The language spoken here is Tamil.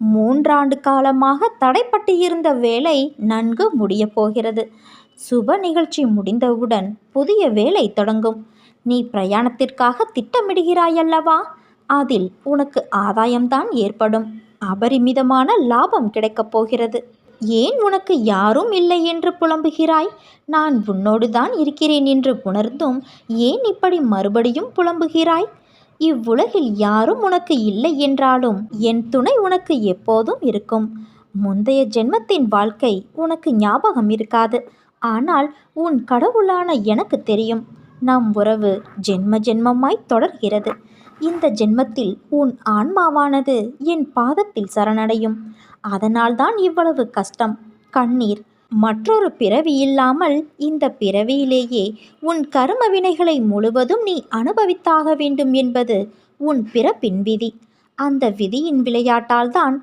3 ஆண்டு காலமாக தடைப்பட்டு இருந்த வேலை நன்கு முடியப் போகிறது. சுப நிகழ்ச்சி முடிந்தவுடன் புதிய வேலை தொடங்கும். நீ பிரயாணத்திற்காக திட்டமிடுகிறாயல்லவா? அதில் உனக்கு ஆதாயம்தான் ஏற்படும். அபரிமிதமான லாபம் கிடைக்கப் போகிறது. ஏன் உனக்கு யாரும் இல்லை என்று புலம்புகிறாய்? நான் உன்னோடு தான் இருக்கிறேன் என்று உணர்ந்தும் ஏன் இப்படி மறுபடியும் புலம்புகிறாய்? இவ்வுலகில் யாரும் உனக்கு இல்லை என்றாலும் என் துணை உனக்கு எப்போதும் இருக்கும். முந்தைய ஜென்மத்தின் வாழ்க்கை உனக்கு ஞாபகம் இருக்காது. ஆனால் உன் கடவுளான எனக்கு தெரியும். நம் உறவு ஜென்ம ஜென்மமாய் தொடர்கிறது. இந்த ஜென்மத்தில் உன் ஆன்மாவானது என் பாதத்தில் சரணடையும். அதனால்தான் இவ்வளவு கஷ்டம், கண்ணீர். மற்றொரு பிறவி இல்லாமல் இந்த பிறவியிலேயே உன் கர்ம வினைகளை முழுவதும் நீ அனுபவித்தாக வேண்டும் என்பது உன் பிறப்பின் விதி. அந்த விதியின் விளையாட்டால்தான்